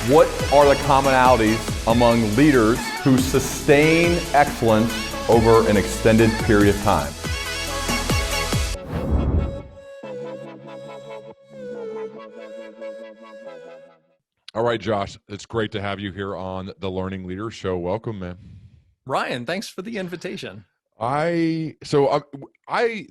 What are the commonalities among leaders who sustain excellence over an extended period of time? All right, Josh, it's great to have you here on the Learning Leader Show. Welcome, man. Ryan, thanks for the invitation. The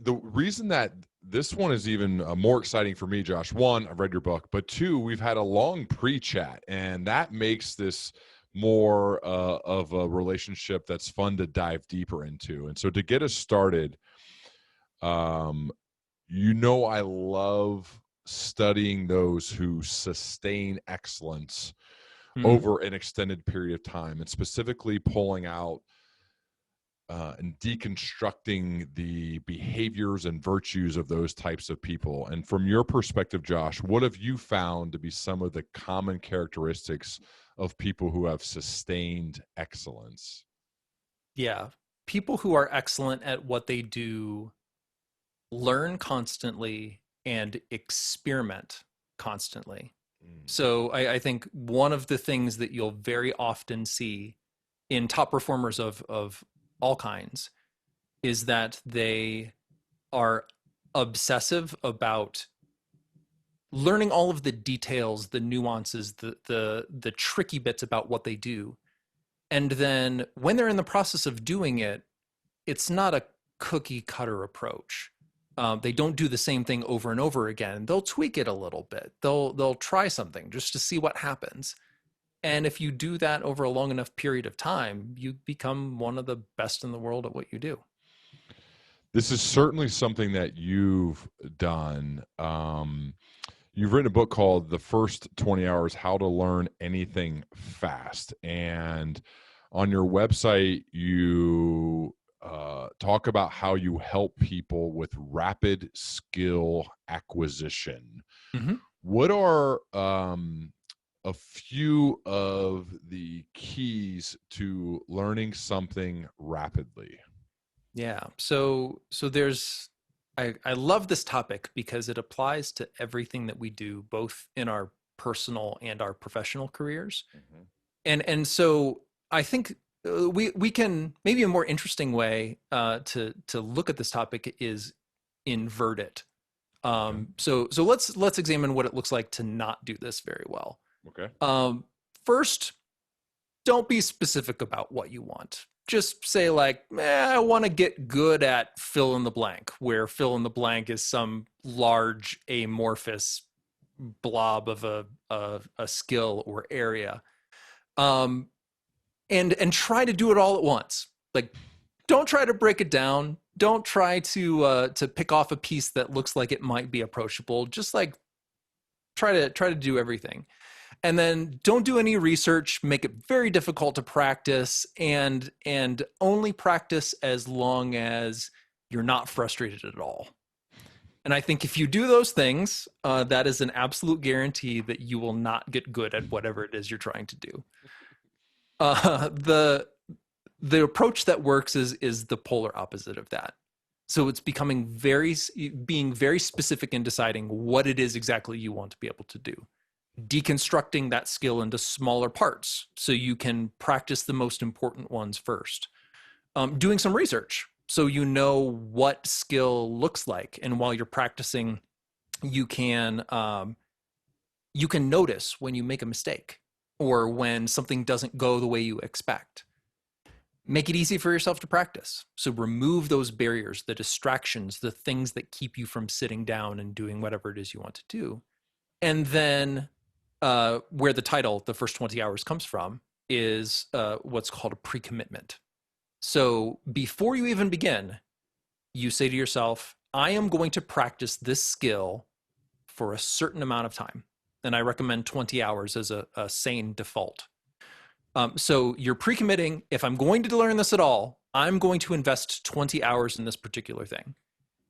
reason that this one is even more exciting for me, Josh, one, I've read your book, but two, we've had a long pre-chat, and that makes this more of a relationship that's fun to dive deeper into. And so to get us started, I love studying those who sustain excellence over an extended period of time, and specifically pulling out and deconstructing the behaviors and virtues of those types of people. And from your perspective, Josh, what have you found to be some of the common characteristics of people who have sustained excellence? Yeah, people who are excellent at what they do learn constantly and experiment constantly. So I think one of the things that you'll very often see in top performers of all kinds is that they are obsessive about learning all of the details, the nuances, the tricky bits about what they do. And then when they're in the process of doing it, it's not a cookie cutter approach. They don't do the same thing over and over again. They'll tweak it a little bit. They'll try something just to see what happens. And if you do that over a long enough period of time, you become one of the best in the world at what you do. This is certainly something that you've done. You've written a book called The First 20 Hours, How to Learn Anything Fast. And on your website, you talk about how you help people with rapid skill acquisition. Mm-hmm. What are a few of the keys to learning something rapidly? Yeah. So there's, I love this topic because it applies to everything that we do, both in our personal and our professional careers. Mm-hmm. And so I think we can, maybe a more interesting way to look at this topic is invert it. So let's examine what it looks like to not do this very well. Okay. First, don't be specific about what you want. Just say like, I want to get good at fill in the blank, where fill in the blank is some large amorphous blob of a skill or area. And try to do it all at once. Like, don't try to break it down. Don't try to pick off a piece that looks like it might be approachable. Just like try to do everything. And then don't do any research, make it very difficult to practice, and only practice as long as you're not frustrated at all. And I think if you do those things, that is an absolute guarantee that you will not get good at whatever it is you're trying to do. The approach that works is the polar opposite of that. So it's being very specific in deciding what it is exactly you want to be able to do. Deconstructing that skill into smaller parts so you can practice the most important ones first. Doing some research so you know what skill looks like, and while you're practicing, you can notice when you make a mistake or when something doesn't go the way you expect. Make it easy for yourself to practice. So remove those barriers, the distractions, the things that keep you from sitting down and doing whatever it is you want to do. And then where the title, The First 20 Hours, comes from is what's called a pre-commitment. So before you even begin, you say to yourself, I am going to practice this skill for a certain amount of time. And I recommend 20 hours as a sane default. So you're pre-committing, if I'm going to learn this at all, I'm going to invest 20 hours in this particular thing.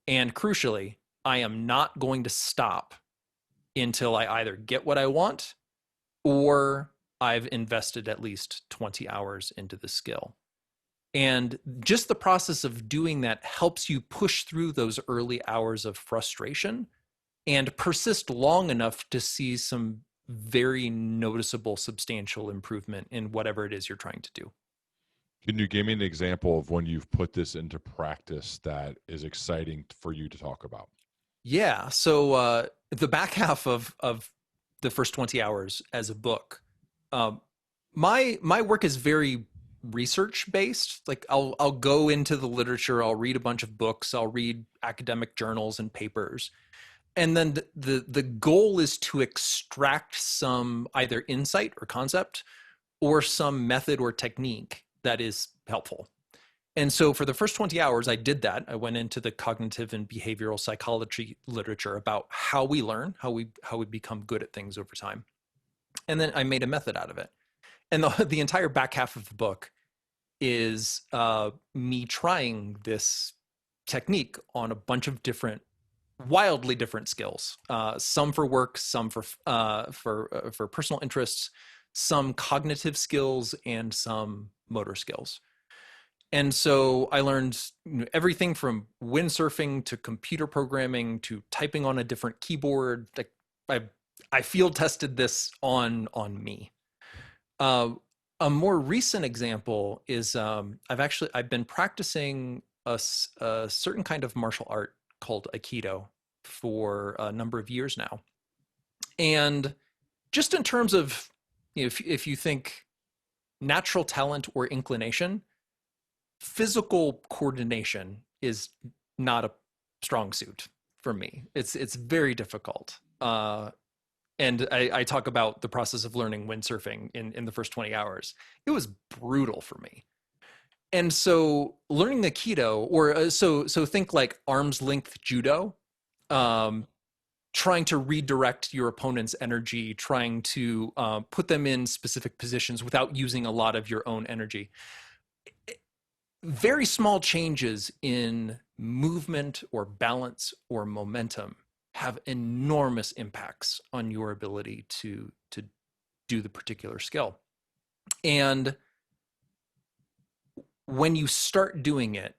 And crucially, I am not going to stop until I either get what I want or I've invested at least 20 hours into the skill. And just the process of doing that helps you push through those early hours of frustration and persist long enough to see some very noticeable, substantial improvement in whatever it is you're trying to do. Can you give me an example of when you've put this into practice that is exciting for you to talk about? Yeah. So the back half of the first 20 hours as a book, my work is very research based. Like I'll go into the literature, I'll read a bunch of books, I'll read academic journals and papers. And then the goal is to extract some either insight or concept or some method or technique that is helpful. And so for the first 20 hours, I did that. I went into the cognitive and behavioral psychology literature about how we learn, how we become good at things over time. And then I made a method out of it. And the entire back half of the book is me trying this technique on a bunch of wildly different skills. Some for work, some for personal interests, some cognitive skills, and some motor skills. And so I learned everything from windsurfing to computer programming to typing on a different keyboard. Like I field tested this on me. A more recent example is I've been practicing a certain kind of martial art called Aikido for a number of years now. And just in terms of, if you think natural talent or inclination, physical coordination is not a strong suit for me. It's very difficult. And I talk about the process of learning windsurfing in the first 20 hours. It was brutal for me. And so learning Aikido, or so think like arm's length judo, trying to redirect your opponent's energy, trying to put them in specific positions without using a lot of your own energy. Very small changes in movement or balance or momentum have enormous impacts on your ability to do the particular skill. And when you start doing it,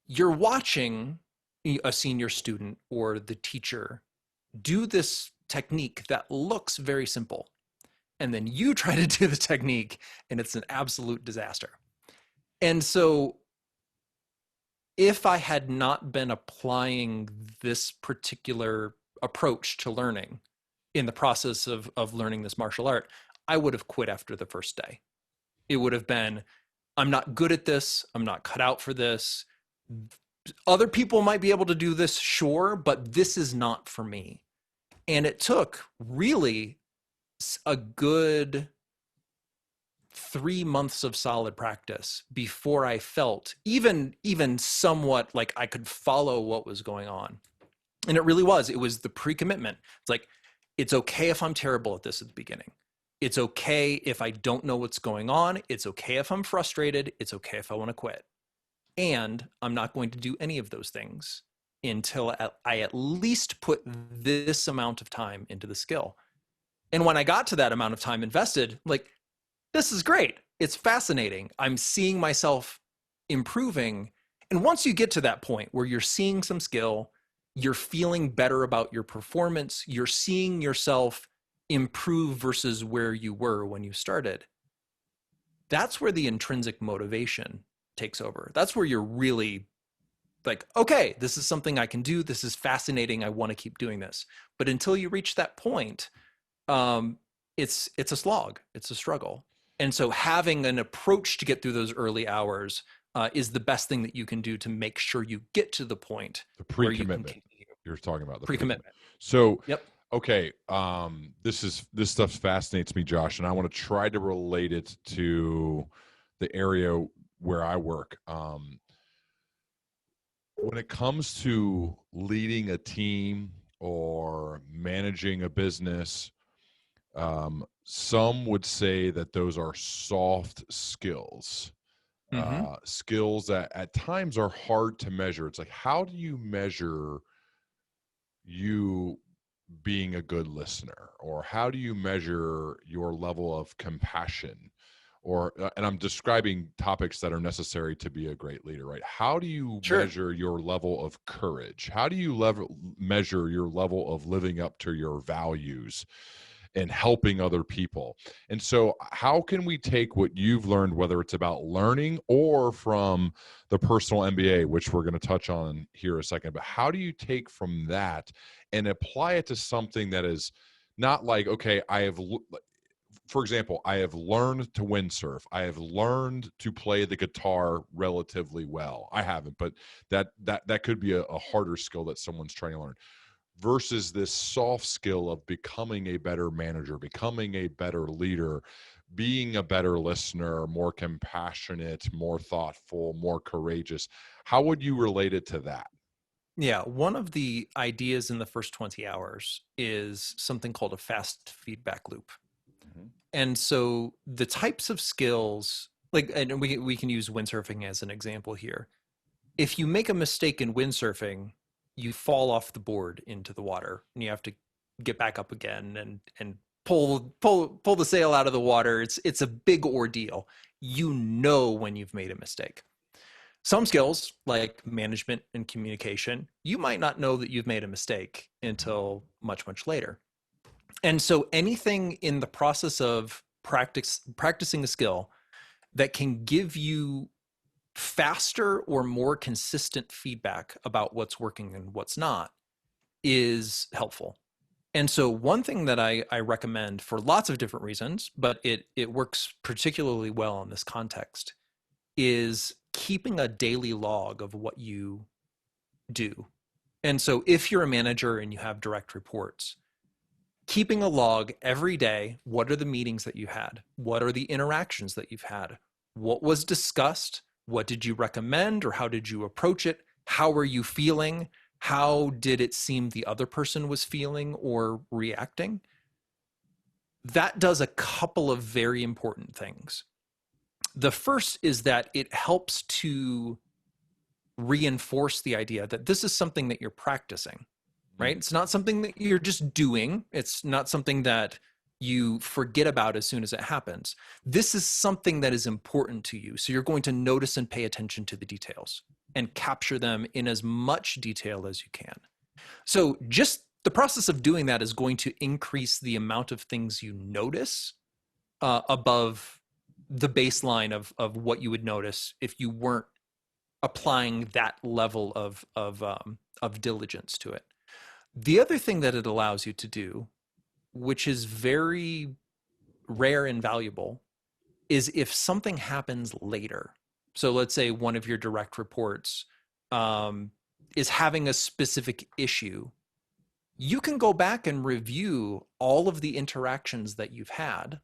you're watching a senior student or the teacher do this technique that looks very simple. And then you try to do the technique and it's an absolute disaster. And so if I had not been applying this particular approach to learning in the process of learning this martial art, I would have quit after the first day. It would have been, I'm not good at this. I'm not cut out for this. Other people might be able to do this, sure, but this is not for me. And it took really a good 3 months of solid practice before I felt even somewhat like I could follow what was going on. And it was the pre-commitment. It's like, it's okay if I'm terrible at this at the beginning. It's okay if I don't know what's going on. It's okay if I'm frustrated. It's okay if I want to quit. And I'm not going to do any of those things until I at least put this amount of time into the skill. And when I got to that amount of time invested, like, this is great. It's fascinating. I'm seeing myself improving. And once you get to that point where you're seeing some skill, you're feeling better about your performance, you're seeing yourself improve versus where you were when you started, that's where the intrinsic motivation takes over. That's where you're really like, okay, this is something I can do. This is fascinating. I want to keep doing this. But until you reach that point, it's a slog. It's a struggle. And so having an approach to get through those early hours is the best thing that you can do to make sure you get to the point where you can continue. You're talking about the pre-commitment. So, yep. Okay, this stuff fascinates me, Josh, and I want to try to relate it to the area where I work. When it comes to leading a team or managing a business, some would say that those are soft skills, skills that at times are hard to measure. It's like, how do you measure you being a good listener, or how do you measure your level of compassion, or and I'm describing topics that are necessary to be a great leader, right? How do you measure your level of courage? How do you measure your level of living up to your values? and helping other people. And so how can we take what you've learned, whether it's about learning or from the personal MBA, which we're going to touch on here a second, but how do you take from that and apply it to something that is not like, okay, for example, I have learned to windsurf. I have learned to play the guitar relatively well. I haven't, but that could be a harder skill that someone's trying to learn, versus this soft skill of becoming a better manager, becoming a better leader, being a better listener, more compassionate, more thoughtful, more courageous. How would you relate it to that? Yeah, one of the ideas in the first 20 hours is something called a fast feedback loop. And so the types of skills, like, and we can use windsurfing as an example here. If you make a mistake in windsurfing, you fall off the board into the water and you have to get back up again and pull the sail out of the water. It's a big ordeal. You know when you've made a mistake. Some skills like management and communication, you might not know that you've made a mistake until much, much later. And so anything in the process of practicing a skill that can give you faster or more consistent feedback about what's working and what's not is helpful. And so one thing that I recommend for lots of different reasons, but it works particularly well in this context, is keeping a daily log of what you do. And so if you're a manager and you have direct reports, keeping a log every day. What are the meetings that you had? What are the interactions that you've had? What was discussed? What did you recommend, or how did you approach it? How are you feeling? How did it seem the other person was feeling or reacting? That does a couple of very important things. The first is that it helps to reinforce the idea that this is something that you're practicing. Right? It's not something that you're just doing. It's not something that you forget about as soon as it happens. This is something that is important to you. So you're going to notice and pay attention to the details and capture them in as much detail as you can. So just the process of doing that is going to increase the amount of things you notice above the baseline of what you would notice if you weren't applying that level of diligence to it. The other thing that it allows you to do, which is very rare and valuable, is if something happens later. So let's say one of your direct reports is having a specific issue. You can go back and review all of the interactions that you've had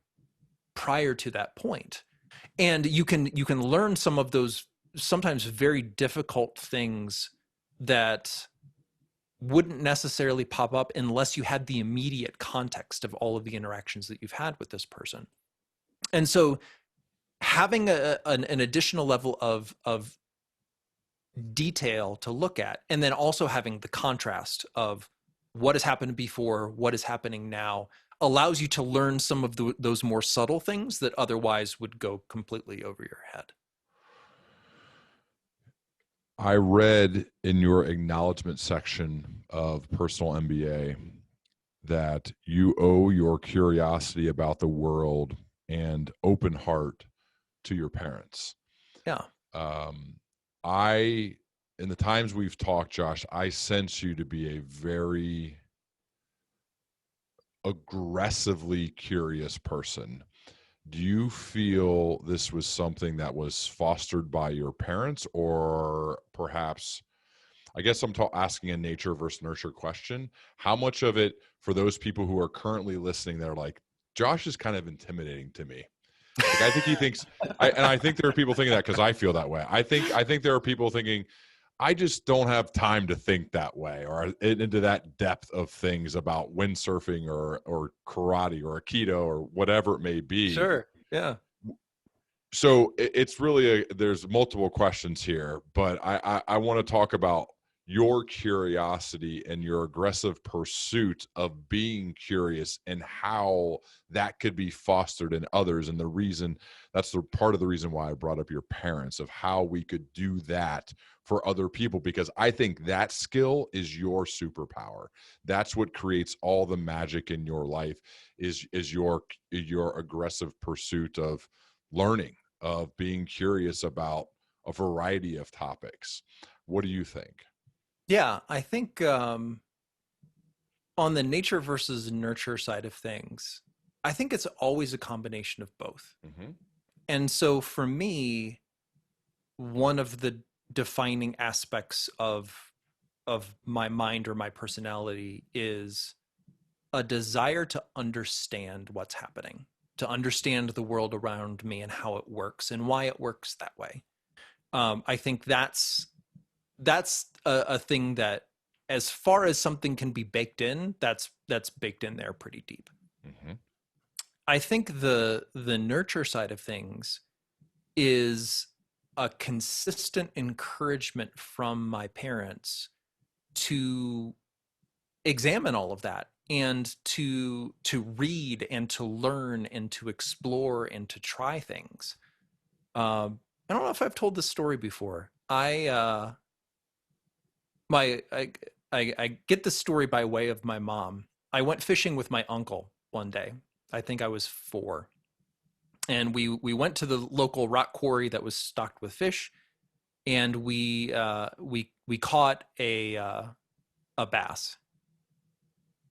prior to that point. And you can learn some of those sometimes very difficult things that wouldn't necessarily pop up unless you had the immediate context of all of the interactions that you've had with this person. And so having an additional level of detail to look at, and then also having the contrast of what has happened before, what is happening now, allows you to learn some of those more subtle things that otherwise would go completely over your head. I read in your acknowledgement section of Personal MBA that you owe your curiosity about the world and open heart to your parents. Yeah. In the times we've talked, Josh, I sense you to be a very aggressively curious person. Do you feel this was something that was fostered by your parents, or perhaps, I guess I'm asking a nature versus nurture question. How much of it, for those people who are currently listening, they're like, Josh is kind of intimidating to me. Like, I think he thinks, and I think there are people thinking that because I feel that way. I think there are people thinking, I just don't have time to think that way, or into that depth of things about windsurfing or karate or aikido or whatever it may be. Sure. Yeah. So it's really there's multiple questions here, but I want to talk about your curiosity and your aggressive pursuit of being curious and how that could be fostered in others. And the reason, that's the part of the reason why I brought up your parents, of how we could do that for other people, because I think that skill is your superpower. That's what creates all the magic in your life, is your aggressive pursuit of learning, of being curious about a variety of topics. What do you think? Yeah, I think on the nature versus nurture side of things, I think it's always a combination of both. Mm-hmm. And so for me, one of the defining aspects of my mind or my personality is a desire to understand what's happening, to understand the world around me and how it works and why it works that way. I think that's a thing that, as far as something can be baked in, that's baked in there pretty deep. Mm-hmm. I think the nurture side of things is a consistent encouragement from my parents to examine all of that and to read and to learn and to explore and to try things. I don't know if I've told this story before. I get this story by way of my mom. I went fishing with my uncle one day. I think I was 4. And we went to the local rock quarry that was stocked with fish, and we caught a bass.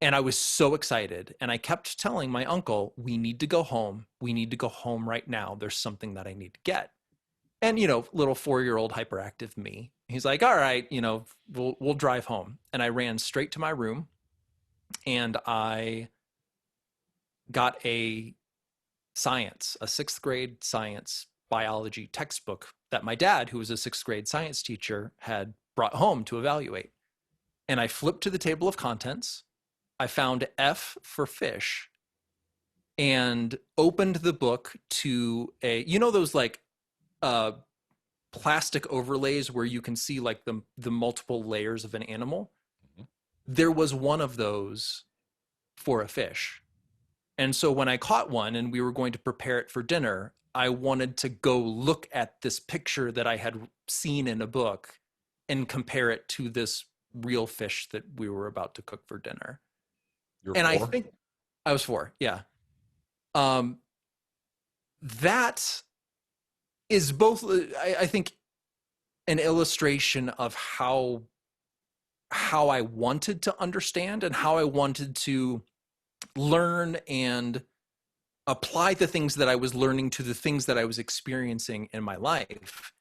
And I was so excited, and I kept telling my uncle, "We need to go home. We need to go home right now. There's something that I need to get." And little 4-year-old hyperactive me, he's like, "All right, we'll drive home." And I ran straight to my room, and I got a 6th grade science biology textbook that my dad, who was a 6th grade science teacher, had brought home to evaluate. And I flipped to the table of contents. I found F for fish and opened the book to those like plastic overlays where you can see like the multiple layers of an animal. Mm-hmm. There was one of those for a fish. And so when I caught one and we were going to prepare it for dinner, I wanted to go look at this picture that I had seen in a book and compare it to this real fish that we were about to cook for dinner. You're and 4? I think I was 4. Yeah. That is both, I think, an illustration of how I wanted to understand and how I wanted to learn and apply the things that I was learning to the things that I was experiencing in my life.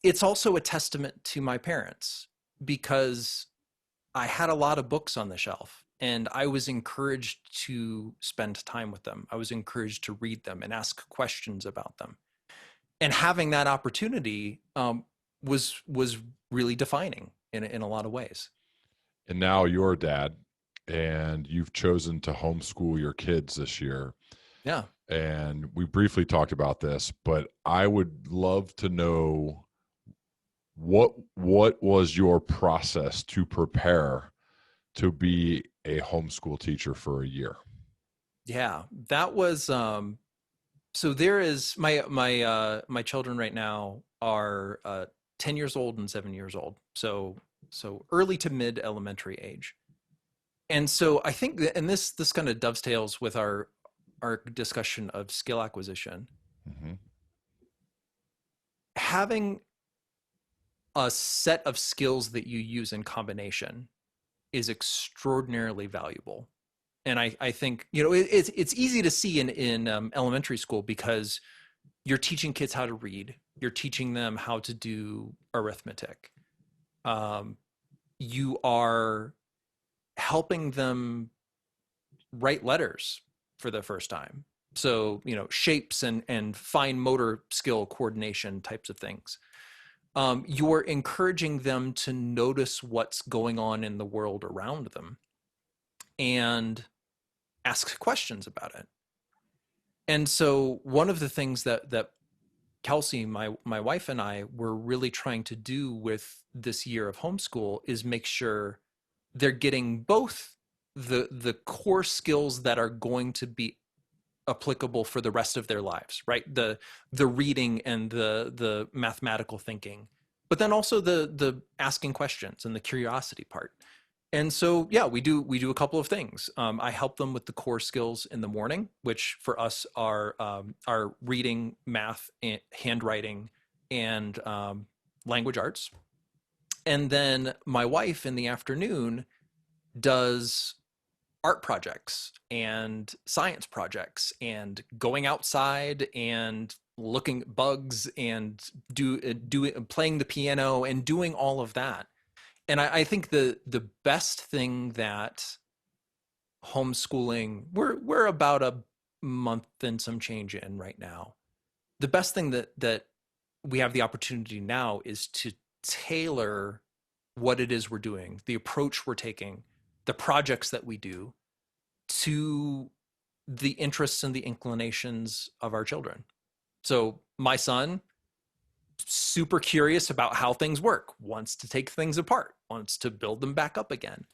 It's also a testament to my parents, because I had a lot of books on the shelf and I was encouraged to spend time with them. I was encouraged to read them and ask questions about them. And having that opportunity was really defining in a lot of ways. And now you're a dad, and you've chosen to homeschool your kids this year. Yeah. And we briefly talked about this, but I would love to know what was your process to prepare to be a homeschool teacher for a year? Yeah, that was so there is my children right now are 10 years old and 7 years old. So early to mid elementary age. And so I think that, and this kind of dovetails with our discussion of skill acquisition. Mm-hmm. Having a set of skills that you use in combination is extraordinarily valuable. And I think, it's easy to see in elementary school, because you're teaching kids how to read. You're teaching them how to do arithmetic. You are helping them write letters for the first time. So, shapes and fine motor skill coordination types of things. You're encouraging them to notice what's going on in the world around them and ask questions about it. And so one of the things that Kelsey, my wife and I were really trying to do with this year of homeschool is make sure they're getting both the core skills that are going to be applicable for the rest of their lives, right? The reading and the mathematical thinking, but then also the asking questions and the curiosity part. And so, yeah, we do a couple of things. I help them with the core skills in the morning, which for us are reading, math, and handwriting, and language arts. And then my wife in the afternoon does art projects and science projects and going outside and looking at bugs and playing the piano and doing all of that. And I think the best thing that homeschooling, we're about a month and some change in right now. The best thing that we have the opportunity now is to tailor what it is we're doing, the approach we're taking, the projects that we do to the interests and the inclinations of our children. So my son, super curious about how things work, wants to take things apart, wants to build them back up again.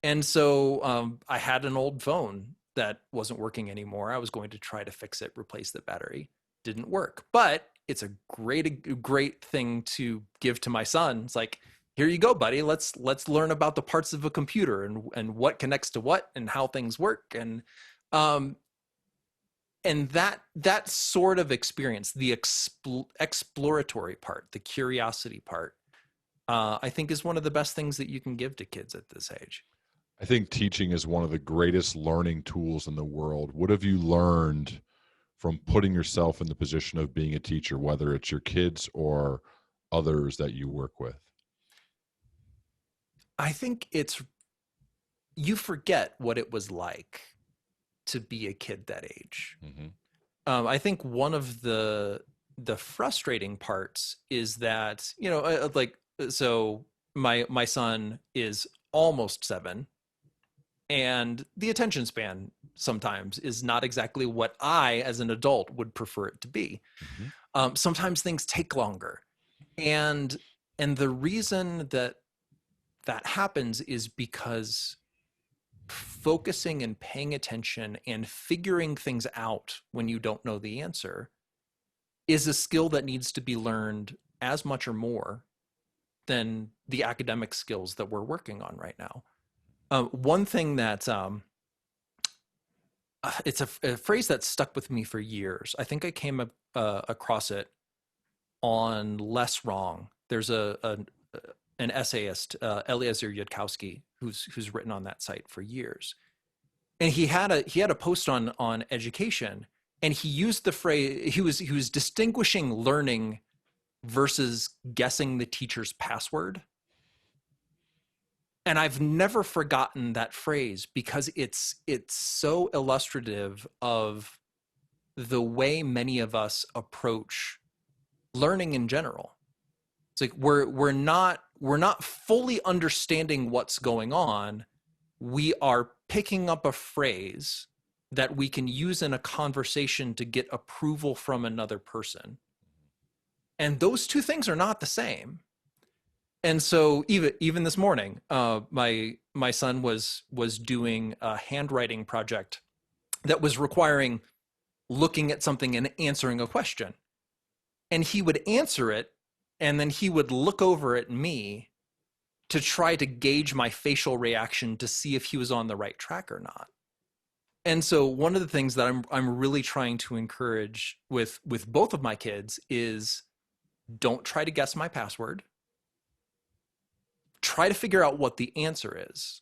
And so I had an old phone that wasn't working anymore. I was going to try to fix it, replace the battery. Didn't work, but it's a great thing to give to my son. It's like, here you go, buddy. Let's learn about the parts of a computer and what connects to what and how things work. And that sort of experience, the exploratory part, the curiosity part, I think is one of the best things that you can give to kids at this age. I think teaching is one of the greatest learning tools in the world. What have you learned from putting yourself in the position of being a teacher, whether it's your kids or others that you work with? I think you forget what it was like to be a kid that age. Mm-hmm. I think one of the frustrating parts is that, so my son is almost 7, and the attention span sometimes is not exactly what I, as an adult, would prefer it to be. Mm-hmm. Sometimes things take longer, and the reason that happens is because focusing and paying attention and figuring things out when you don't know the answer is a skill that needs to be learned as much or more than the academic skills that we're working on right now. One thing that it's a phrase that stuck with me for years. I think I came across it on Less Wrong. There's an essayist, Eliezer Yudkowsky, who's written on that site for years, and he had a post on education, and he used the phrase, he was distinguishing learning versus guessing the teacher's password. And I've never forgotten that phrase because it's so illustrative of the way many of us approach learning in general. It's like we're not fully understanding what's going on. We are picking up a phrase that we can use in a conversation to get approval from another person. And those two things are not the same. And so even this morning, my son was doing a handwriting project that was requiring looking at something and answering a question. And he would answer it, and then he would look over at me to try to gauge my facial reaction to see if he was on the right track or not. And so one of the things that I'm really trying to encourage with both of my kids is, don't try to guess my password. Try to figure out what the answer is.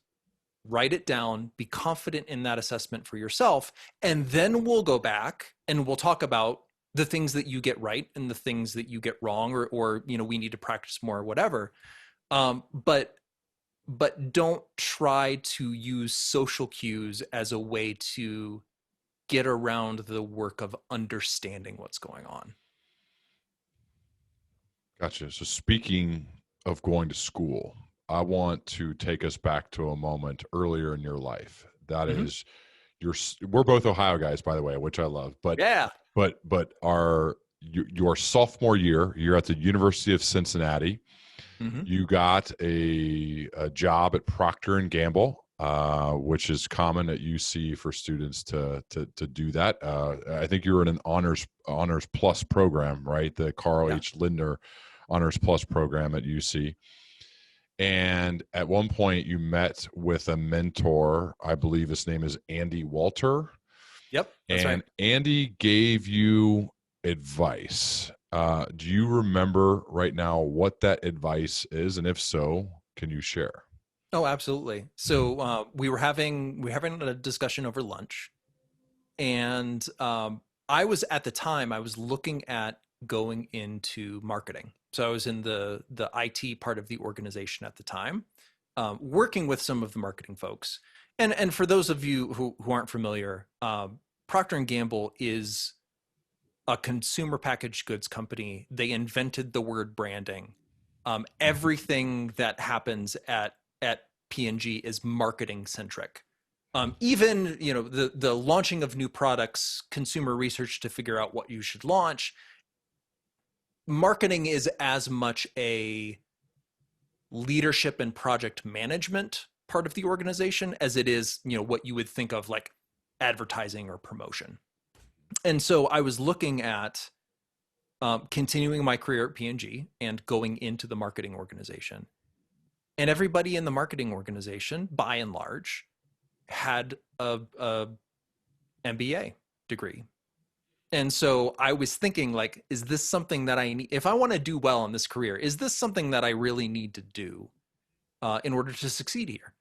Write it down, be confident in that assessment for yourself, and then we'll go back and we'll talk about the things that you get right and the things that you get wrong, or we need to practice more or whatever. But don't try to use social cues as a way to get around the work of understanding what's going on. Gotcha. So speaking of going to school, I want to take us back to a moment earlier in your life. That mm-hmm. is, we're both Ohio guys, by the way, which I love. But yeah. But our your sophomore year. You're at the University of Cincinnati. Mm-hmm. You got a job at Procter and Gamble, which is common at UC for students to do that. I think you were in an honors plus program, right? The Carl H. Lindner Honors Plus program at UC. And at one point, you met with a mentor. I believe his name is Andy Walter. Yep, that's and right. Andy gave you advice. Do you remember right now what that advice is? And if so, can you share? Oh, absolutely. So we were having a discussion over lunch, and I was at the time I was looking at going into marketing. So I was in the IT part of the organization at the time, working with some of the marketing folks. And for those of you who aren't familiar, Procter and Gamble is a consumer packaged goods company. They invented the word branding. Everything that happens at P&G is marketing centric. Even the launching of new products, consumer research to figure out what you should launch. Marketing is as much a leadership and project management part of the organization as it is, what you would think of like advertising or promotion. And so I was looking at continuing my career at P&G and going into the marketing organization. And everybody in the marketing organization, by and large, had a MBA degree. And so I was thinking, like, is this something that I need? If I want to do well in this career, is this something that I really need to do in order to succeed here?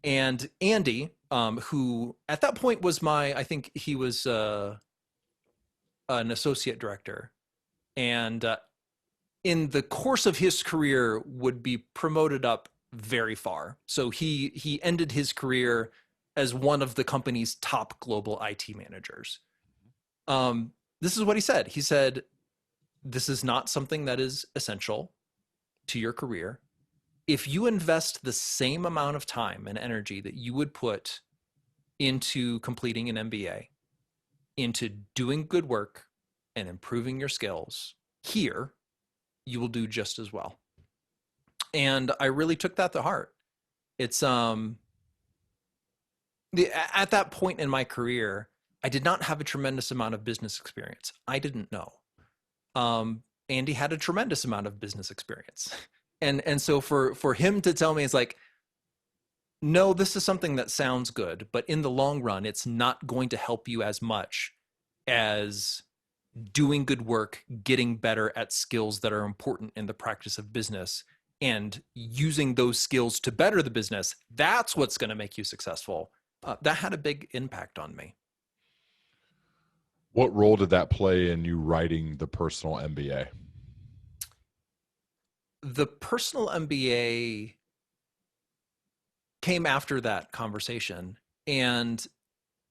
And Andy, who at that point was I think he was an associate director, and in the course of his career would be promoted up very far. So he ended his career as one of the company's top global IT managers. This is what he said. He said, this is not something that is essential to your career. If you invest the same amount of time and energy that you would put into completing an MBA, into doing good work and improving your skills here, you will do just as well. And I really took that to heart. It's at that point in my career, I did not have a tremendous amount of business experience. I didn't know. Andy had a tremendous amount of business experience. And so for him to tell me, it's like, no, this is something that sounds good, but in the long run, it's not going to help you as much as doing good work, getting better at skills that are important in the practice of business, and using those skills to better the business. That's what's going to make you successful. That had a big impact on me. What role did that play in you writing the personal MBA? The personal MBA came after that conversation, and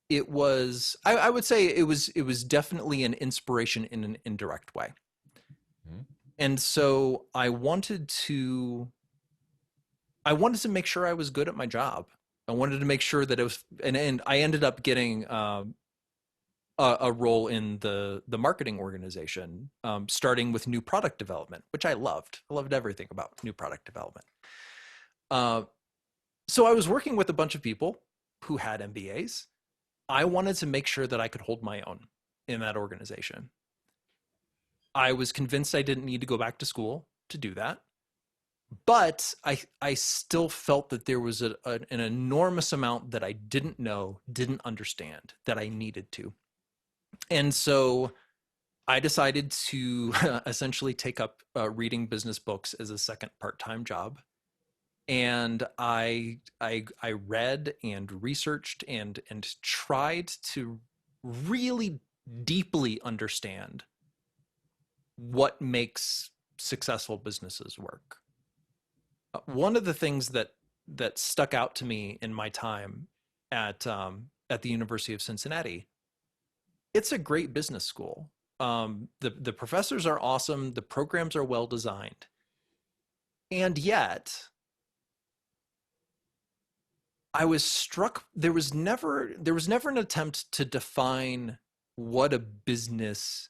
it was, I would say it was definitely an inspiration in an indirect way. Mm-hmm. And so I wanted to make sure I was good at my job. I wanted to make sure that it was, and I ended up getting a role in the marketing organization, starting with new product development, which I loved. I loved everything about new product development. So I was working with a bunch of people who had MBAs. I wanted to make sure that I could hold my own in that organization. I was convinced I didn't need to go back to school to do that. But I still felt that there was an enormous amount that I didn't know, didn't understand, that I needed to. And so I decided to essentially take up reading business books as a second part-time job. And I read and researched and tried to really deeply understand what makes successful businesses work. One of the things that stuck out to me in my time at the University of Cincinnati, it's a great business school. The professors are awesome. The programs are well designed, and yet I was struck. There was never an attempt to define what a business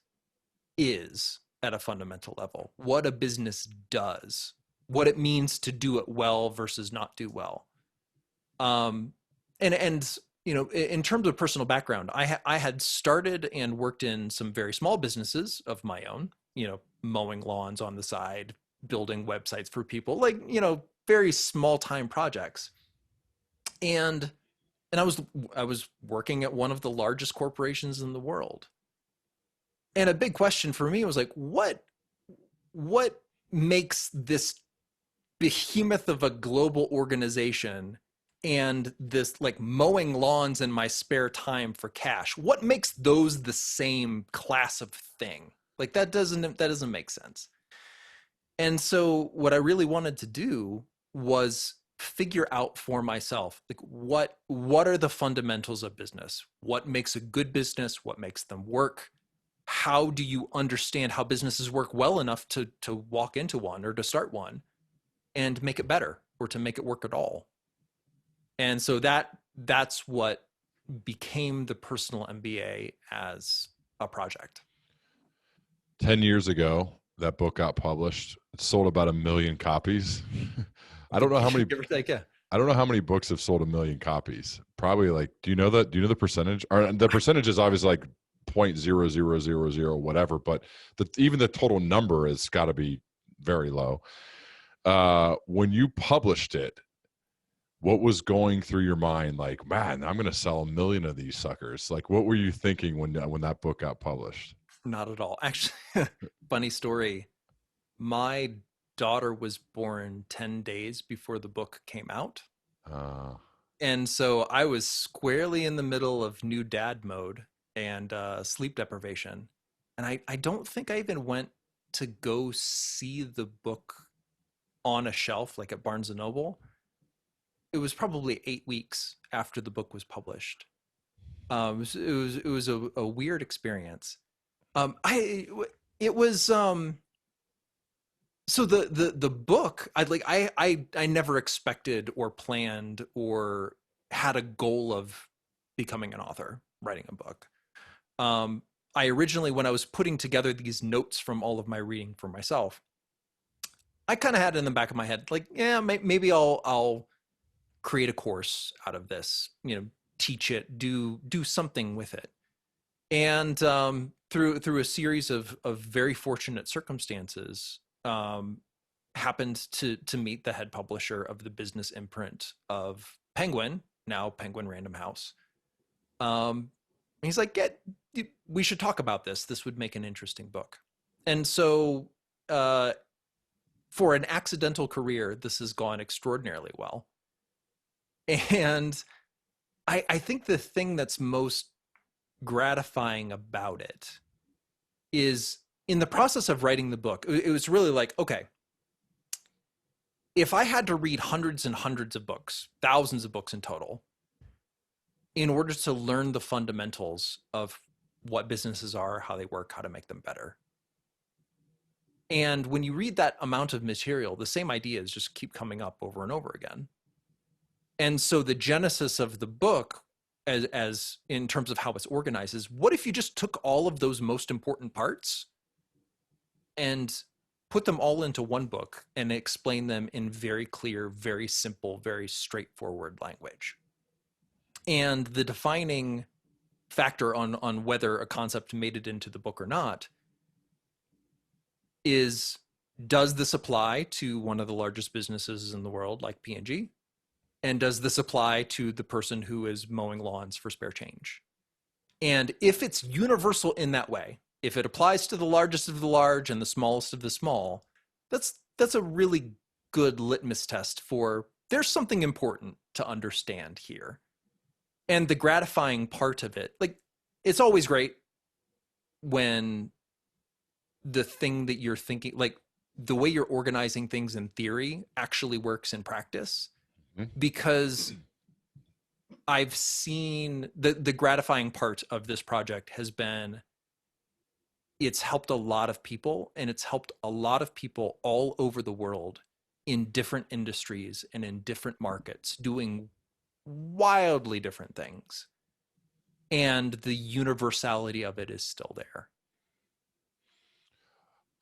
is at a fundamental level, what a business does, what it means to do it well versus not do well. And you know, in terms of personal background, I had started and worked in some very small businesses of my own, you know, mowing lawns on the side, building websites for people, like, you know, very small time projects. And I was working at one of the largest corporations in the world. And a big question for me was like, what makes this behemoth of a global organization and this like mowing lawns in my spare time for cash, what makes those the same class of thing? Like that doesn't make sense. And so what I really wanted to do was figure out for myself, like what are the fundamentals of business? What makes a good business? What makes them work? How do you understand how businesses work well enough to walk into one or to start one and make it better or to make it work at all? And so that's what became the personal MBA as a project. 10 years ago, that book got published. It sold about 1 million copies. I don't know how many. Give or take, yeah. I don't know how many books have sold 1 million copies. Probably like, do you know that? Do you know the percentage? Or the percentage is obviously like 0.0000 whatever, but even the total number has got to be very low. When you published it, what was going through your mind? Like, man, I'm going to sell 1 million of these suckers. Like, what were you thinking when that book got published? Not at all. Actually, funny story. My daughter was born 10 days before the book came out. And so I was squarely in the middle of new dad mode and sleep deprivation. And I don't think I even went to go see the book on a shelf, like at Barnes & Noble. It was probably 8 weeks after the book was published. It was a weird experience. So the book, I never expected or planned or had a goal of becoming an author, writing a book. I originally, when I was putting together these notes from all of my reading for myself, I kind of had it in the back of my head, like, yeah, maybe I'll create a course out of this, you know, teach it, do something with it. And through a series of very fortunate circumstances, happened to meet the head publisher of the business imprint of Penguin, now Penguin Random House. He's like, we should talk about this. This would make an interesting book. And so for an accidental career, this has gone extraordinarily well. And I think the thing that's most gratifying about it is in the process of writing the book, it was really like, okay, if I had to read hundreds and hundreds of books, thousands of books in total, in order to learn the fundamentals of what businesses are, how they work, how to make them better. And when you read that amount of material, the same ideas just keep coming up over and over again. And so the genesis of the book, as in terms of how it's organized, is what if you just took all of those most important parts and put them all into one book and explain them in very clear, very simple, very straightforward language. And the defining factor on whether a concept made it into the book or not is, does this apply to one of the largest businesses in the world like P&G? And does this apply to the person who is mowing lawns for spare change? And if it's universal in that way, if it applies to the largest of the large and the smallest of the small, that's a really good litmus test for there's something important to understand here. And the gratifying part of it, like, it's always great when the thing that you're thinking, like the way you're organizing things in theory actually works in practice. Because I've seen the gratifying part of this project has been, it's helped a lot of people, and it's helped a lot of people all over the world in different industries and in different markets doing wildly different things. And the universality of it is still there.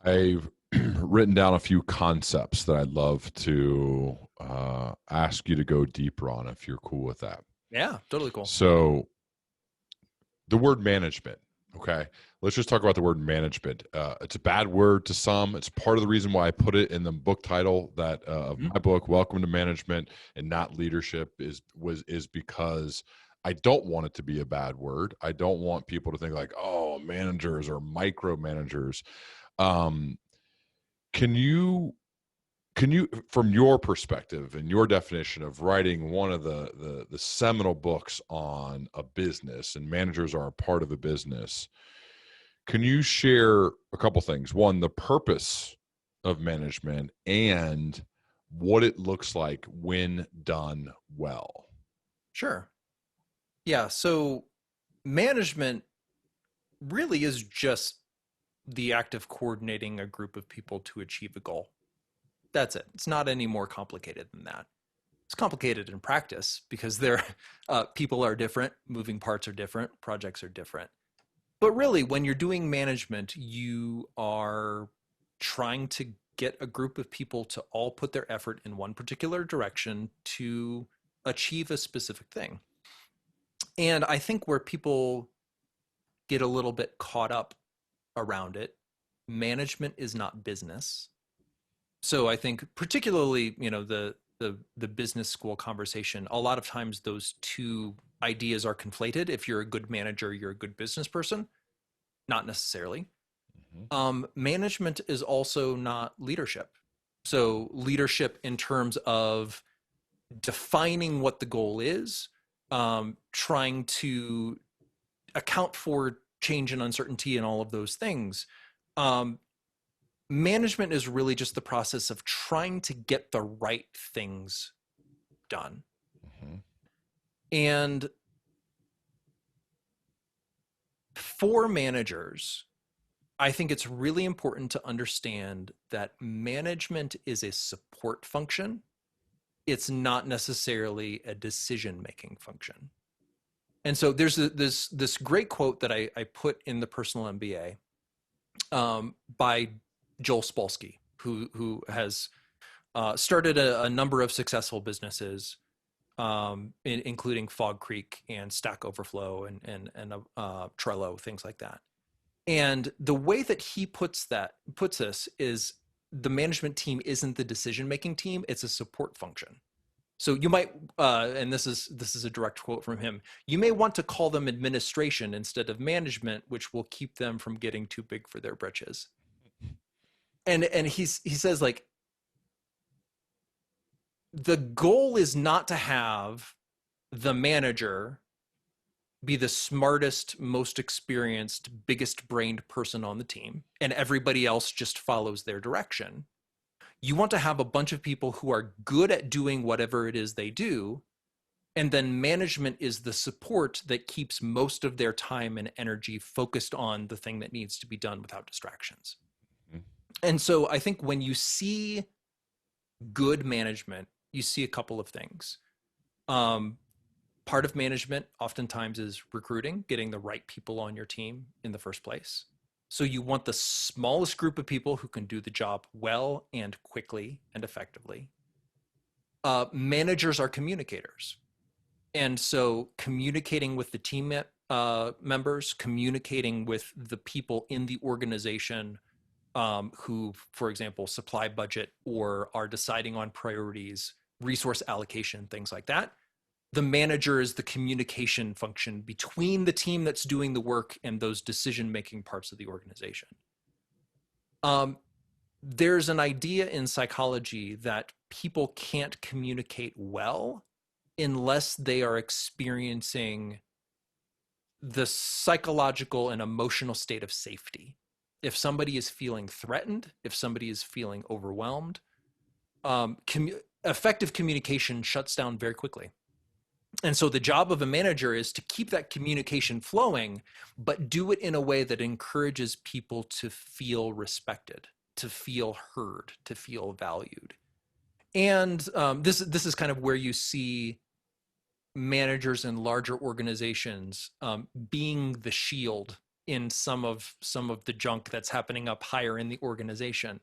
I've written down a few concepts that I'd love to ask you to go deeper on if you're cool with that. Yeah, totally cool. So the word management. Okay, let's just talk about the word management. It's a bad word to some. It's part of the reason why I put it in the book title that of my book, "Welcome to Management and Not Leadership," is because I don't want it to be a bad word. I don't want people to think like, "Oh, managers or micromanagers." Um, can you from your perspective and your definition of writing one of the seminal books on a business, and managers are a part of a business, can you share a couple things? One, the purpose of management and what it looks like when done well. Sure. Yeah. So management really is just the act of coordinating a group of people to achieve a goal. That's it. It's not any more complicated than that. It's complicated in practice because people are different, moving parts are different, projects are different. But really, when you're doing management, you are trying to get a group of people to all put their effort in one particular direction to achieve a specific thing. And I think where people get a little bit caught up around it, management is not business. So I think particularly, the business school conversation, a lot of times those two ideas are conflated. If you're a good manager, you're a good business person. Not necessarily. Management is also not leadership. So leadership in terms of defining what the goal is, trying to account for change and uncertainty and all of those things. Management is really just the process of trying to get the right things done. And for managers, I think it's really important to understand that management is a support function. It's not necessarily a decision-making function. And so there's this great quote that I put in the Personal MBA by Joel Spolsky, who has started a number of successful businesses, including Fog Creek and Stack Overflow and Trello, things like that. And the way that he puts this is the management team isn't the decision-making team; it's a support function. So you might, and this is a direct quote from him, you may want to call them administration instead of management, which will keep them from getting too big for their britches. And he says, like, the goal is not to have the manager be the smartest, most experienced, biggest brained person on the team, and everybody else just follows their direction. You want to have a bunch of people who are good at doing whatever it is they do, and then management is the support that keeps most of their time and energy focused on the thing that needs to be done without distractions. And so I think when you see good management, you see a couple of things. Part of management oftentimes is recruiting, getting the right people on your team in the first place. So you want the smallest group of people who can do the job well and quickly and effectively. Managers are communicators. And so communicating with the team members, communicating with the people in the organization who, for example, supply budget or are deciding on priorities, resource allocation, things like that. The manager is the communication function between the team that's doing the work and those decision-making parts of the organization. There's an idea in psychology that people can't communicate well unless they are experiencing the psychological and emotional state of safety. If somebody is feeling threatened, if somebody is feeling overwhelmed, effective communication shuts down very quickly. And so the job of a manager is to keep that communication flowing, but do it in a way that encourages people to feel respected, to feel heard, to feel valued. And this is kind of where you see managers in larger organizations being the shield in some of the junk that's happening up higher in the organization.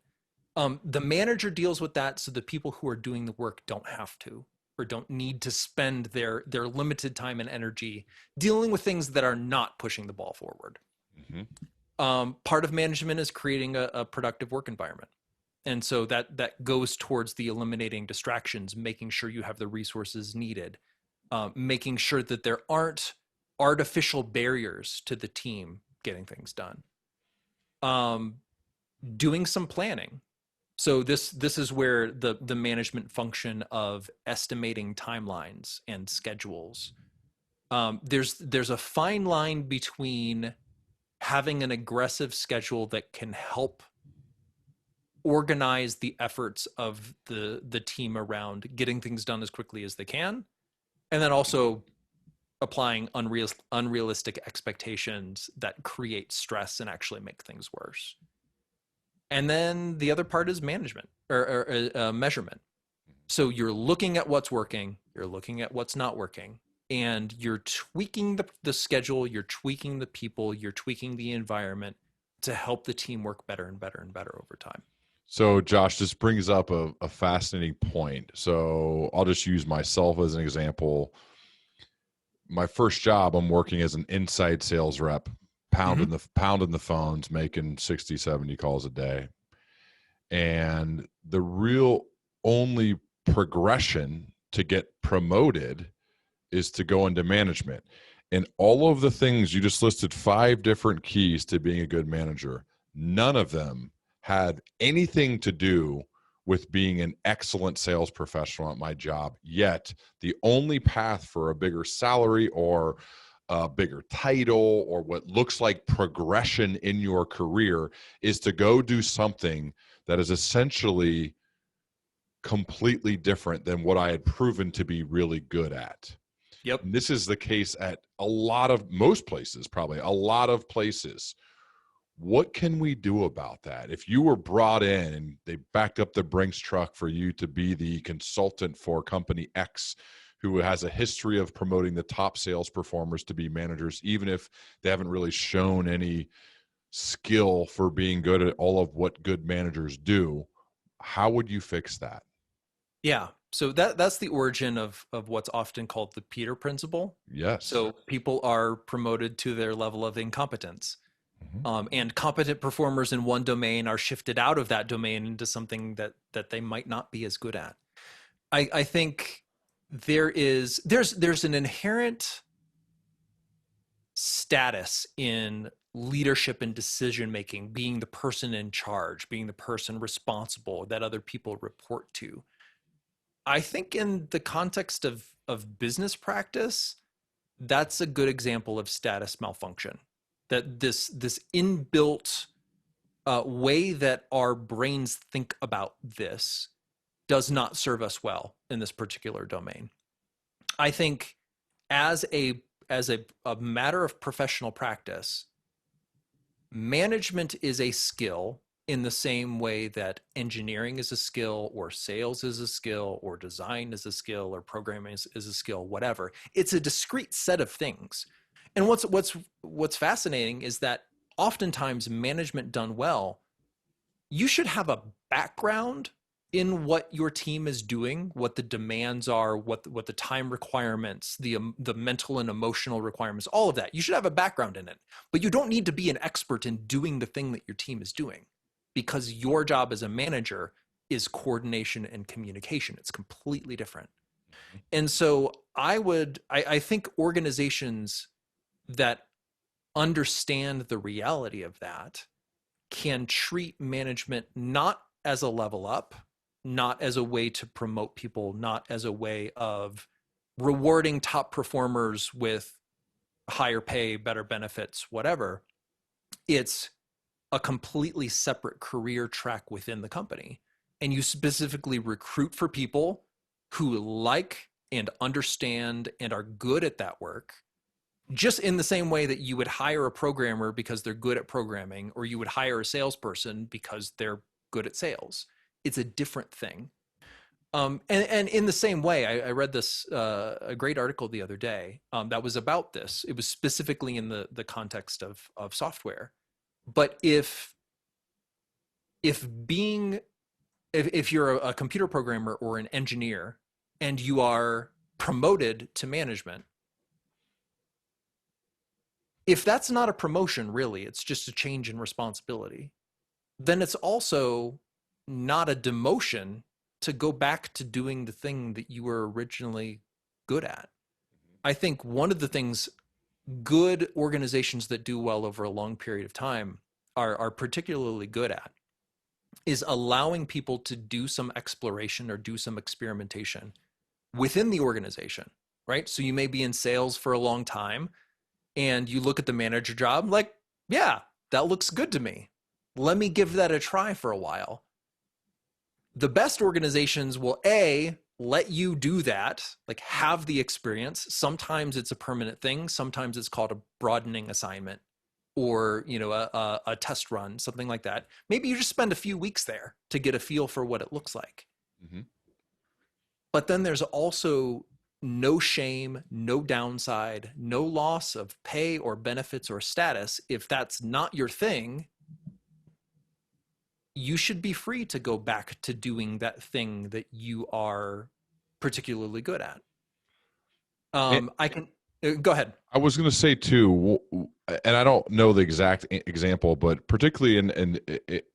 The manager deals with that so the people who are doing the work don't have to, or don't need to spend their limited time and energy dealing with things that are not pushing the ball forward. Part of management is creating a productive work environment. And so that goes towards the eliminating distractions, making sure you have the resources needed, making sure that there aren't artificial barriers to the team getting things done. Doing some planning. So this is where the management function of estimating timelines and schedules. There's a fine line between having an aggressive schedule that can help organize the efforts of the team around getting things done as quickly as they can, and then also applying unrealistic expectations that create stress and actually make things worse. And then the other part is management or measurement. So you're looking at what's working, you're looking at what's not working, and you're tweaking the schedule, you're tweaking the people, you're tweaking the environment to help the team work better and better and better over time. So Josh, this brings up a fascinating point. So I'll just use myself as an example. My first job, I'm working as an inside sales rep, pounding the phones, making 60, 70 calls a day. And the real only progression to get promoted is to go into management. And all of the things you just listed, 5 different keys to being a good manager, none of them had anything to do with being an excellent sales professional at my job. Yet the only path for a bigger salary or a bigger title or what looks like progression in your career is to go do something that is essentially completely different than what I had proven to be really good at. Yep. And this is the case at most places, probably a lot of places. What can we do about that? If you were brought in and they backed up the Brinks truck for you to be the consultant for company X, who has a history of promoting the top sales performers to be managers, even if they haven't really shown any skill for being good at all of what good managers do, how would you fix that? Yeah. So that's the origin of what's often called the Peter principle. Yes. So people are promoted to their level of incompetence. And competent performers in one domain are shifted out of that domain into something that they might not be as good at. I think there's an inherent status in leadership and decision making, being the person in charge, being the person responsible that other people report to. I think in the context of business practice, that's a good example of status malfunction. That this inbuilt way that our brains think about this does not serve us well in this particular domain. I think as a matter of professional practice, management is a skill in the same way that engineering is a skill, or sales is a skill, or design is a skill, or programming is a skill, whatever. It's a discrete set of things. And what's fascinating is that oftentimes management done well, you should have a background in what your team is doing, what the demands are, what the time requirements, the mental and emotional requirements, all of that. You should have a background in it, but you don't need to be an expert in doing the thing that your team is doing, because your job as a manager is coordination and communication. It's completely different. And so I think organizations that understand the reality of that can treat management not as a level up, not as a way to promote people, not as a way of rewarding top performers with higher pay, better benefits, whatever. It's a completely separate career track within the company. And you specifically recruit for people who like and understand and are good at that work, just in the same way that you would hire a programmer because they're good at programming, or you would hire a salesperson because they're good at sales. It's a different thing. And in the same way, I read this a great article the other day that was about this. It was specifically in the context of software. But if you're a computer programmer or an engineer and you are promoted to management, if that's not a promotion, really, it's just a change in responsibility, then it's also not a demotion to go back to doing the thing that you were originally good at. I think one of the things good organizations that do well over a long period of time are particularly good at is allowing people to do some exploration or do some experimentation within the organization, right? So you may be in sales for a long time and you look at the manager job like, yeah, that looks good to me. Let me give that a try for a while. The best organizations will let you do that, like have the experience. Sometimes it's a permanent thing. Sometimes it's called a broadening assignment or, a test run, something like that. Maybe you just spend a few weeks there to get a feel for what it looks like. Mm-hmm. But then there's also no shame, no downside, no loss of pay or benefits or status. If that's not your thing, you should be free to go back to doing that thing that you are particularly good at. Go ahead. I was going to say too, and I don't know the exact example, but particularly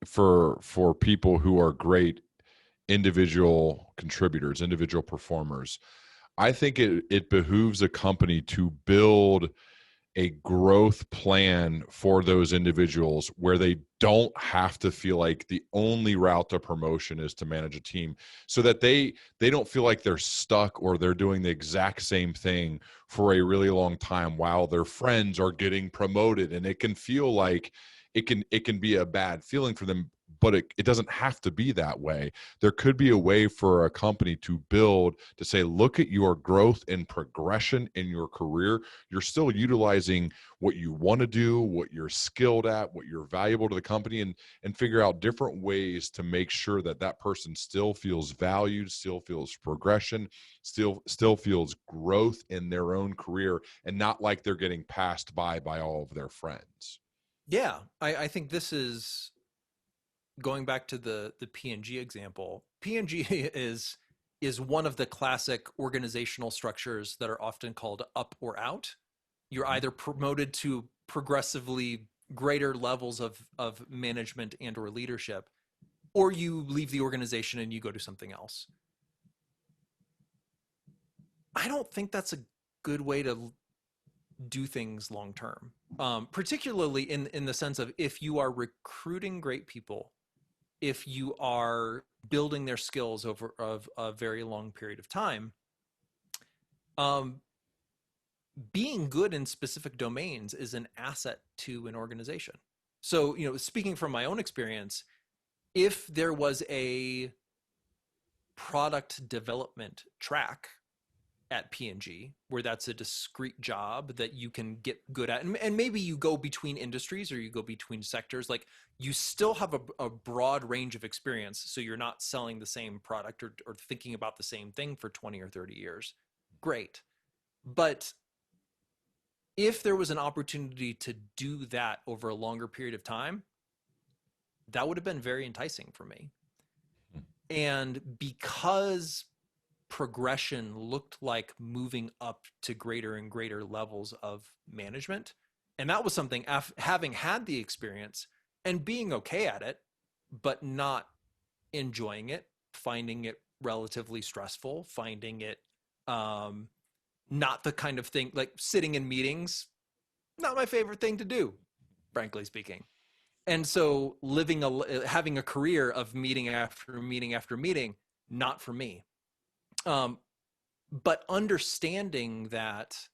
for people who are great individual contributors, individual performers, I think it behooves a company to build a growth plan for those individuals where they don't have to feel like the only route to promotion is to manage a team, so that they don't feel like they're stuck or they're doing the exact same thing for a really long time while their friends are getting promoted. And it can feel like it can be a bad feeling for them, but it doesn't have to be that way. There could be a way for a company to say, look at your growth and progression in your career. You're still utilizing what you want to do, what you're skilled at, what you're valuable to the company, and figure out different ways to make sure that person still feels valued, still feels progression, still feels growth in their own career, and not like they're getting passed by all of their friends. Yeah, I think this is going back to the P&G example. P&G is one of the classic organizational structures that are often called up or out. You're either promoted to progressively greater levels of management and or leadership, or you leave the organization and you go do something else. I don't think that's a good way to do things long term, particularly in the sense of if you are recruiting great people, if you are building their skills over a very long period of time, being good in specific domains is an asset to an organization. So, speaking from my own experience, if there was a product development track at P&G where that's a discrete job that you can get good at, and maybe you go between industries or you go between sectors, like you still have a broad range of experience, so you're not selling the same product or thinking about the same thing for 20 or 30 years. Great. But if there was an opportunity to do that over a longer period of time, that would have been very enticing for me. And because progression looked like moving up to greater and greater levels of management, and that was something, having had the experience and being okay at it, but not enjoying it, finding it relatively stressful, finding it not the kind of thing, like sitting in meetings, not my favorite thing to do, frankly speaking. And so having a career of meeting after meeting after meeting, not for me. But understanding that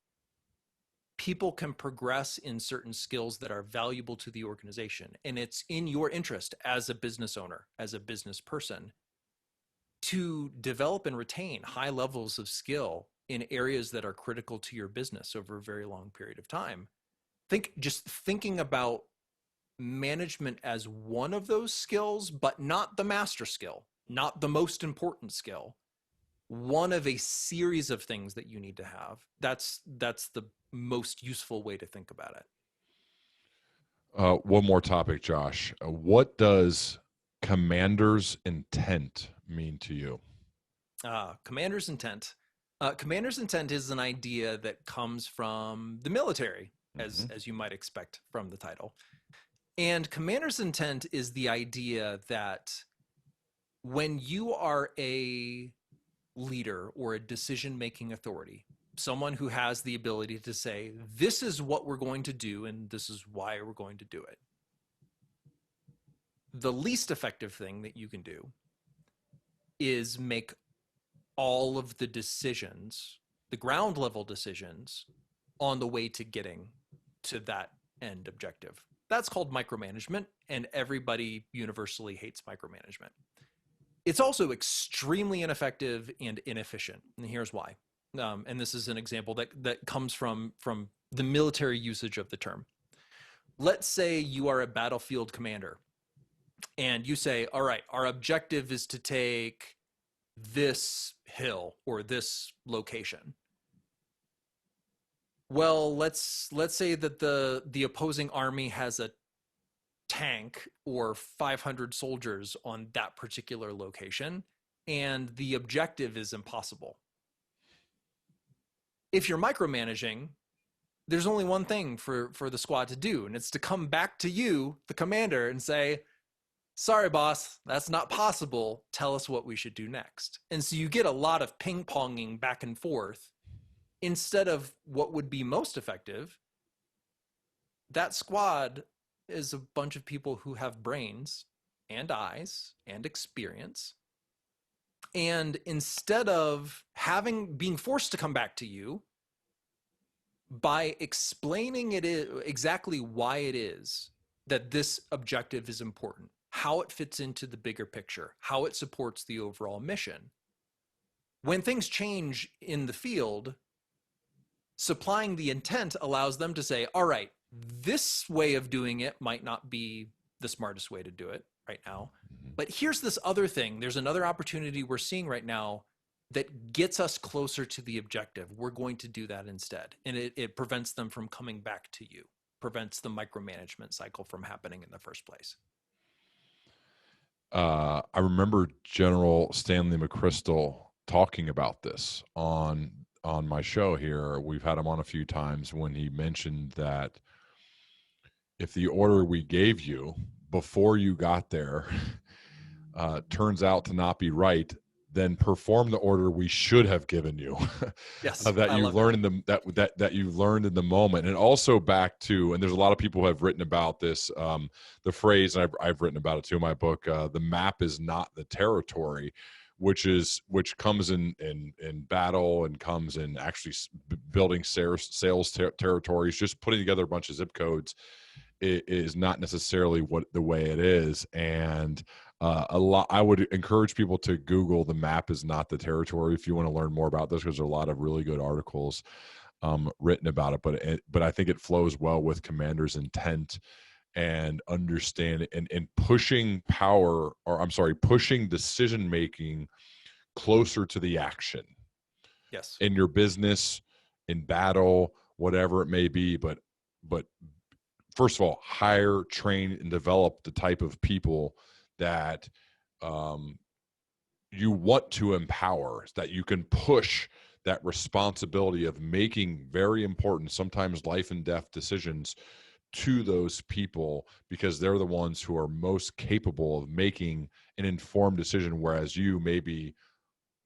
people can progress in certain skills that are valuable to the organization, and it's in your interest as a business owner, as a business person, to develop and retain high levels of skill in areas that are critical to your business over a very long period of time. Thinking about management as one of those skills, but not the master skill, not the most important skill, one of a series of things that you need to have. That's the most useful way to think about it. One more topic, Josh. What does commander's intent mean to you? Commander's intent. Commander's intent is an idea that comes from the military, as you might expect from the title. And commander's intent is the idea that when you are a leader or a decision-making authority, someone who has the ability to say, this is what we're going to do and this is why we're going to do it, the least effective thing that you can do is make all of the decisions, the ground level decisions, on the way to getting to that end objective. That's called micromanagement, and everybody universally hates micromanagement. It's also extremely ineffective and inefficient, and here's why. And this is an example that comes from the military usage of the term. Let's say you are a battlefield commander, and you say, all right, our objective is to take this hill or this location. Well, let's say that the opposing army has a tank or 500 soldiers on that particular location, and the objective is impossible. If you're micromanaging, there's only one thing for the squad to do, and it's to come back to you, the commander, and say, sorry, boss, that's not possible. Tell us what we should do next. And so you get a lot of ping-ponging back and forth instead of what would be most effective. That squad is a bunch of people who have brains and eyes and experience. And instead of being forced to come back to you, by explaining exactly why it is that this objective is important, how it fits into the bigger picture, how it supports the overall mission. When things change in the field, supplying the intent allows them to say, all right, this way of doing it might not be the smartest way to do it right now, but here's this other thing. There's another opportunity we're seeing right now that gets us closer to the objective. We're going to do that instead. And it prevents them from coming back to you, prevents the micromanagement cycle from happening in the first place. I remember General Stanley McChrystal talking about this on my show here. We've had him on a few times, when he mentioned that if the order we gave you before you got there turns out to not be right, then perform the order we should have given you. Yes, that you learned in the that you learned in the moment. And also back to, and there's a lot of people who have written about this, the phrase, and I've written about it too in my book, the map is not the territory, which comes in battle and comes in actually building sales territories. Just putting together a bunch of zip codes is not necessarily the way it is. And I would encourage people to Google "the map is not the territory" if you want to learn more about this, because there are a lot of really good articles written about it. But I think it flows well with commander's intent and understanding and pushing pushing decision making closer to the action. Yes. In your business, in battle, whatever it may be. But first of all, hire, train, and develop the type of people that you want to empower, that you can push that responsibility of making very important, sometimes life and death decisions to those people, because they're the ones who are most capable of making an informed decision, whereas you may be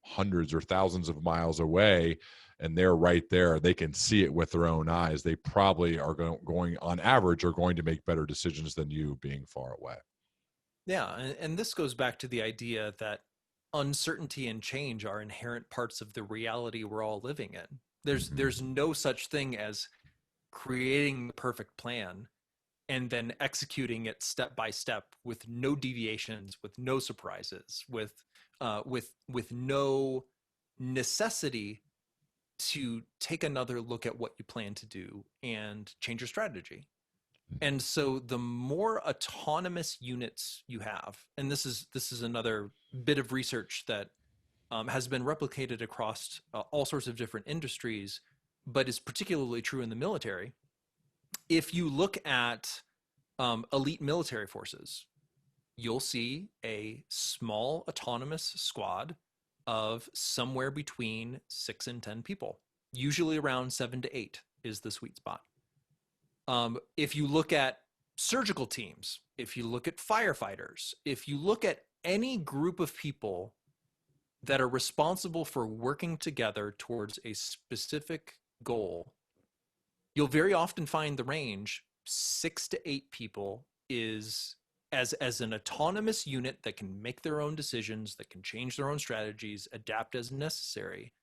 hundreds or thousands of miles away and they're right there. They can see it with their own eyes. They probably are going on average, are going to make better decisions than you being far away. Yeah, and this goes back to the idea that uncertainty and change are inherent parts of the reality we're all living in. There's no such thing as creating the perfect plan and then executing it step by step with no deviations, with no surprises, with no necessity to take another look at what you plan to do and change your strategy. And so the more autonomous units you have, and this is another bit of research that has been replicated across all sorts of different industries, but is particularly true in the military. If you look at elite military forces, you'll see a small autonomous squad of somewhere between 6 and 10 people. Usually around 7 to 8 is the sweet spot. If you look at surgical teams, if you look at firefighters, if you look at any group of people that are responsible for working together towards a specific goal, you'll very often find the range 6 to 8 people is as an autonomous unit that can make their own decisions, that can change their own strategies, adapt as necessary.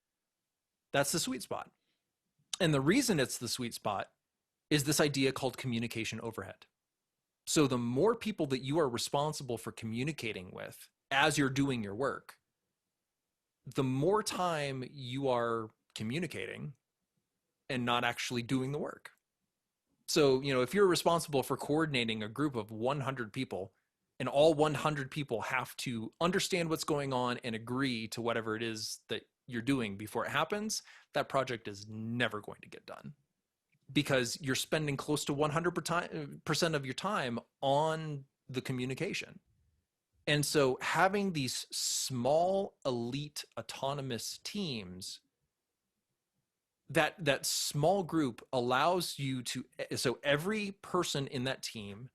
That's the sweet spot. And the reason it's the sweet spot is this idea called communication overhead. So the more people that you are responsible for communicating with as you're doing your work, the more time you are communicating and not actually doing the work. So, if you're responsible for coordinating a group of 100 people and all 100 people have to understand what's going on and agree to whatever it is that you're doing before it happens, that project is never going to get done because you're spending close to 100% of your time on the communication. And so having these small elite autonomous teams, that small group allows you to, so every person in that team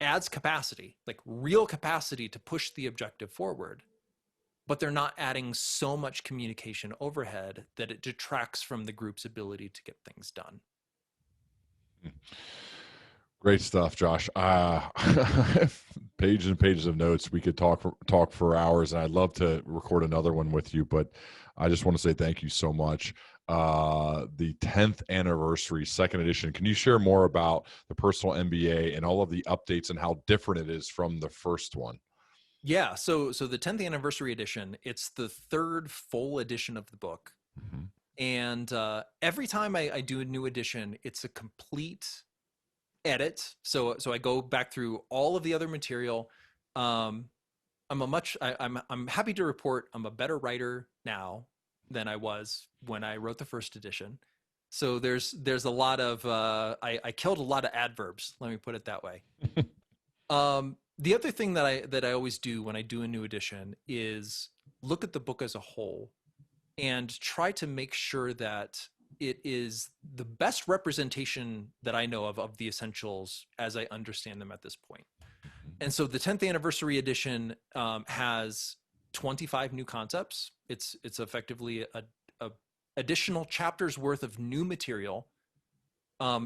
adds capacity, like real capacity to push the objective forward, but they're not adding so much communication overhead that it detracts from the group's ability to get things done. Great stuff, Josh. Pages and pages of notes. We could talk for hours, and I'd love to record another one with you, but I just want to say thank you so much. The 10th anniversary, second edition. Can you share more about the Personal MBA and all of the updates and how different it is from the first one? Yeah. So the 10th anniversary edition, it's the third full edition of the book. Mm-hmm. And every time I do a new edition, it's a complete edit. So I go back through all of the other material. I'm happy to report I'm a better writer now than I was when I wrote the first edition. So there's a lot of I killed a lot of adverbs. Let me put it that way. The other thing that I always do when I do a new edition is look at the book as a whole and try to make sure that it is the best representation that I know of the essentials as I understand them at this point. And so the 10th anniversary edition has 25 new concepts. It's effectively a additional chapters worth of new material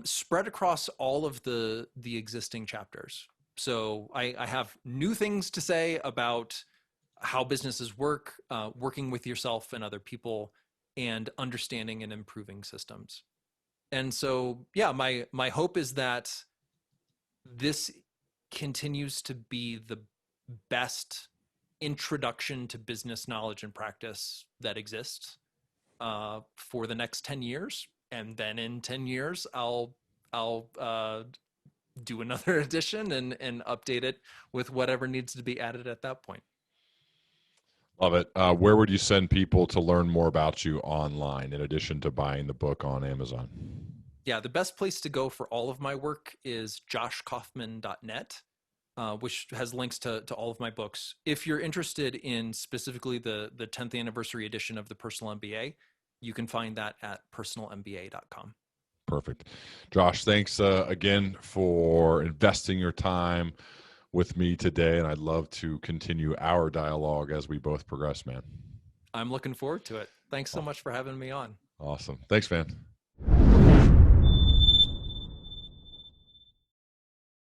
spread across all of the existing chapters. So I have new things to say about how businesses work, working with yourself and other people, and understanding and improving systems. And so, yeah, my hope is that this continues to be the best introduction to business knowledge and practice that exists for the next 10 years. And then in 10 years, I'll do another edition and update it with whatever needs to be added at that point. Love it. Where would you send people to learn more about you online in addition to buying the book on Amazon? Yeah, the best place to go for all of my work is joshkaufman.net, which has links to all of my books. If you're interested in specifically the 10th anniversary edition of the Personal MBA, you can find that at personalmba.com. Perfect. Josh, thanks again for investing your time with me today, and I'd love to continue our dialogue as we both progress, man. I'm looking forward to it. Thanks so much for having me on. Awesome. Thanks, man.